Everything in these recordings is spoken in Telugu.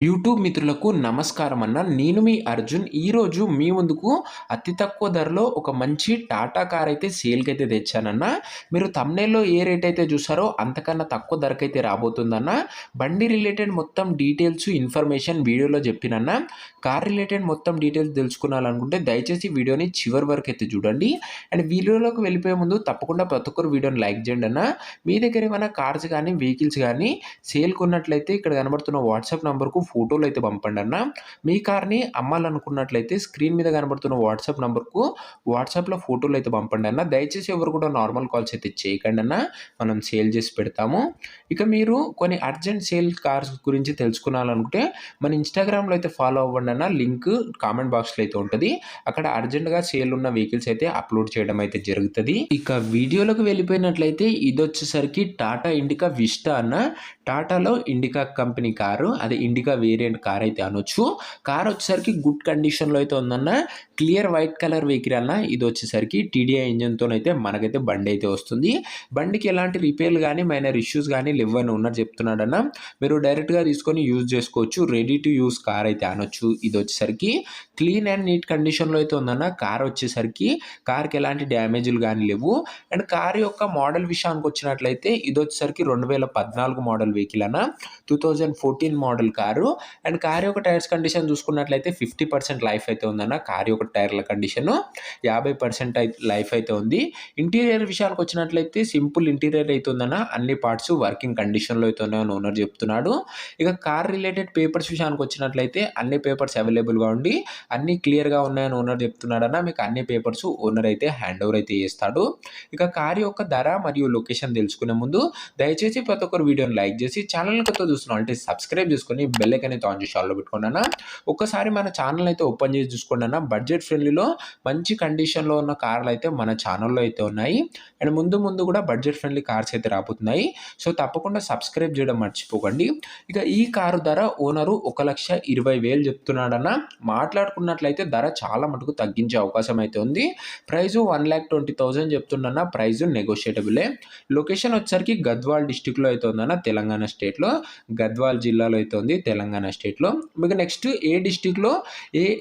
యూట్యూబ్ మిత్రులకు నమస్కారం అన్న. నేను మీ అర్జున్. ఈరోజు మీ ముందుకు అతి తక్కువ ధరలో ఒక మంచి టాటా కార్ అయితే సేల్‌కైతే తెచ్చానన్న. మీరు థంబ్‌నెయిల్‌లో ఏ రేట్ అయితే చూసారో అంతకన్నా తక్కువ ధరకైతే రాబోతుందన్న. బండి రిలేటెడ్ మొత్తం డీటెయిల్స్, ఇన్ఫర్మేషన్ వీడియోలో చెప్పినన్న. కార్ రిలేటెడ్ మొత్తం డీటెయిల్స్ తెలుసుకోవాలనుకుంటే దయచేసి వీడియోని చివరి వరకు అయితే చూడండి. అండ్ వీడియోలోకి వెళ్ళిపోయే ముందు తప్పకుండా ప్రతి ఒక్కరు వీడియోని లైక్ చేయండి అన్న. మీ దగ్గర ఏమైనా కార్స్ కానీ, వెహికల్స్ కానీ సేల్‌కి ఉన్నట్లయితే ఇక్కడ కనబడుతున్న వాట్సాప్ నంబర్‌కు ఫోటోలు అయితే పంపండి అన్న. మీ కార్‌ని అమ్మాలనుకున్నట్లయితే స్క్రీన్ మీద కనబడుతున్న వాట్సాప్ నంబర్‌కు వాట్సాప్‌లో ఫోటోలు అయితే పంపండి అన్న. దయచేసి ఎవరు కూడా నార్మల్ కాల్స్ అయితే చేయకండి అన్న. మనం సేల్ చేసి పెడతాము. ఇక మీరు కొన్ని అర్జెంట్ సేల్ కార్స్ గురించి తెలుసుకోవాలనుకుంటే మన ఇన్‌స్టాగ్రామ్‌లో అయితే ఫాలో అవ్వండి అన్న. లింక్ కామెంట్ బాక్స్‌లో అయితే ఉంటది. అక్కడ అర్జెంట్‌గా సేల్ ఉన్న వెహికల్స్ అయితే అప్‌లోడ్ చేయడం అయితే జరుగుతది. ఇక వీడియోలోకి వెళ్ళిపోయినట్లయితే ఇదొచ్చేసరికి టాటా ఇండికా విస్టా అన్న. టాటాలో ఇండికా కంపెనీ కారు. అది ఇండికా వేరియంట్ కార్ అయితే అనొచ్చు. కార్ వచ్చేసరికి గుడ్ కండిషన్‌లో అయితే ఉందన్న. క్లియర్ వైట్ కలర్ వెహికల్ అన్న. ఇది వచ్చేసరికి టీడీఐ ఇంజిన్‌తోనైతే మనకైతే బండి అయితే వస్తుంది. బండికి ఎలాంటి రిపేర్లు గానీ, మైనర్ ఇష్యూస్ గానీ లెవ్వని ఉన్నట్టు చెప్తున్నాడన్న. మీరు డైరెక్ట్‌గా తీసుకొని యూజ్ చేసుకోవచ్చు. రెడీ టు యూజ్ కార్ అయితే అనొచ్చు. ఇది వచ్చేసరికి క్లీన్ అండ్ నీట్ కండిషన్‌లో అయితే ఉందన్న. కార్ వచ్చేసరికి కార్‌కి ఎలాంటి డ్యామేజ్‌లు గానీ లేవు. అండ్ కార్ యొక్క మోడల్ విషయానికి వచ్చినట్లయితే ఇది వచ్చేసరికి 2014 మోడల్ వెహికల్ అన్న. 2014 మోడల్ కారు. అండ్ కార్ యొక్క టైర్స్ కండిషన్ చూసుకున్నట్లయితే 50% లైఫ్ అయితే ఉందన్న. కార్ యొక్క టైర్ల కండిషను 50% లైఫ్ అయితే ఉంది. ఇంటీరియర్ విషయానికి వచ్చినట్లయితే సింపుల్ ఇంటీరియర్ అయితే ఉందన్న. అన్ని పార్ట్స్ వర్కింగ్ కండిషన్‌లో అయితే ఉన్నాయని ఓనర్ చెప్తున్నాడు. ఇక కార్ రిలేటెడ్ పేపర్స్ విషయానికి వచ్చినట్లయితే అన్ని పేపర్స్ అవైలబుల్‌గా ఉండి అన్నీ క్లియర్‌గా ఉన్నాయని ఓనర్ చెప్తున్నాడన్న. మీకు అన్ని పేపర్స్ ఓనర్ అయితే హ్యాండ్ ఓవర్ అయితే చేస్తాడు. ఇక కార్ యొక్క ధర మరియు లొకేషన్ తెలుసుకునే ముందు దయచేసి ప్రతి ఒక్కరు వీడియోని లైక్ చేసి ఛానల్‌ని కొత్తగా చూస్తున్నవాళ్ళు సబ్స్క్రైబ్ చేసుకొని బెల్ ఐకాన్ అయితే ఆన్ చేసి ఆల్‌లో పెట్టుకోండి అన్న. ఒక్కసారి మన ఛానల్ అయితే ఓపెన్ చేసి చూసుకోండి అన్న. బడ్జెట్ ఫ్రెండ్లీలో మంచి కండిషన్‌లో ఉన్న కార్లు అయితే మన ఛానల్‌లో అయితే ఉన్నాయి. అండ్ ముందు ముందు కూడా బడ్జెట్ ఫ్రెండ్లీ కార్స్ అయితే రాబోతున్నాయి. సో తప్పకుండా సబ్స్క్రైబ్ చేయడం మర్చిపోకండి. ఇక ఈ కారు ధర ఓనరు 1,20,000 చెప్తున్నాడన్న. మాట్లాడుకున్నట్లయితే ధర చాలా మటుకు తగ్గించే అవకాశం అయితే ఉంది. ప్రైసు 1,20,000 చెప్తుండన్న. ప్రైసు నెగోషియేటబులే. లొకేషన్ వచ్చేసరికి గద్వాల్ డిస్ట్రిక్ట్‌లో అయితే ఉందన్న. తెలంగాణ స్టేట్‌లో గద్వాల్ జిల్లాలో అయితే ఉంది తెలంగాణ స్టేట్‌లో. మీకు నెక్స్ట్ ఏ డిస్ట్రిక్ట్‌లో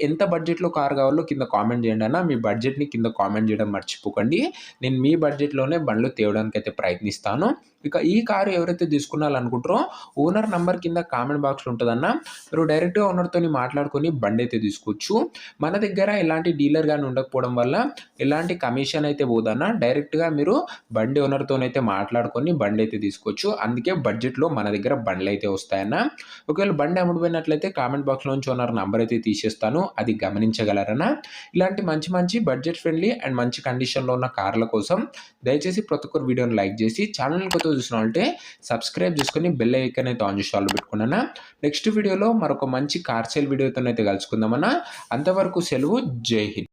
ఎంత బడ్జెట్‌లో కార్ కావాలో కింద కామెంట్ చేయండి అన్న. మీ బడ్జెట్‌ని కింద కామెంట్ చేయడం మర్చిపోకండి. నేను మీ బడ్జెట్‌లోనే బండ్లు తేవడానికైతే ప్రయత్నిస్తాను. ఇక ఈ కారు ఎవరైతే తీసుకోవాలనుకుంటారో ఓనర్ నంబర్ కింద కామెంట్ బాక్స్‌లో ఉంటదన్న. మీరు డైరెక్ట్‌గా ఓనర్‌తోని మాట్లాడుకొని బండైతే తీసుకోవచ్చు. మన దగ్గర ఎలాంటి డీలర్ గాని ఉండకపోవడం వల్ల ఎలాంటి కమిషన్ అయితే పోదన్న. డైరెక్ట్‌గా మీరు బండి ఓనర్‌తోనైతే మాట్లాడుకొని బండైతే తీసుకోవచ్చు. అందుకే బడ్జెట్‌లో మన దగ్గర బండ్లయితే వస్తాయన్న. ఒకవేళ బండి అమ్ముడుపోయినట్లయితే కామెంట్ బాక్స్‌లో నుంచి ఓనర్ నంబర్ అయితే తీసేస్తాను. అది గమనించగలరనా. ఇలాంటి మంచి మంచి బడ్జెట్ ఫ్రెండ్లీ అండ్ మంచి కండిషన్‌లో ఉన్న కార్ల కోసం దయచేసి ప్రతి ఒక్కరు వీడియోని లైక్ చేసి ఛానల్‌ని కొత్తగా చూసినవాళ్ళంటే సబ్స్క్రైబ్ చేసుకొని బెల్ ఐకాన్ అయితే ఆన్ చేసి ఆల్‌లో పెట్టుకోండి అన్న. నెక్స్ట్ వీడియోలో మరొక మంచి కార్ సేల్ వీడియోతోనైతే కలుసుకుందామన్న. అంతవరకు సెలవు. జై హింద్.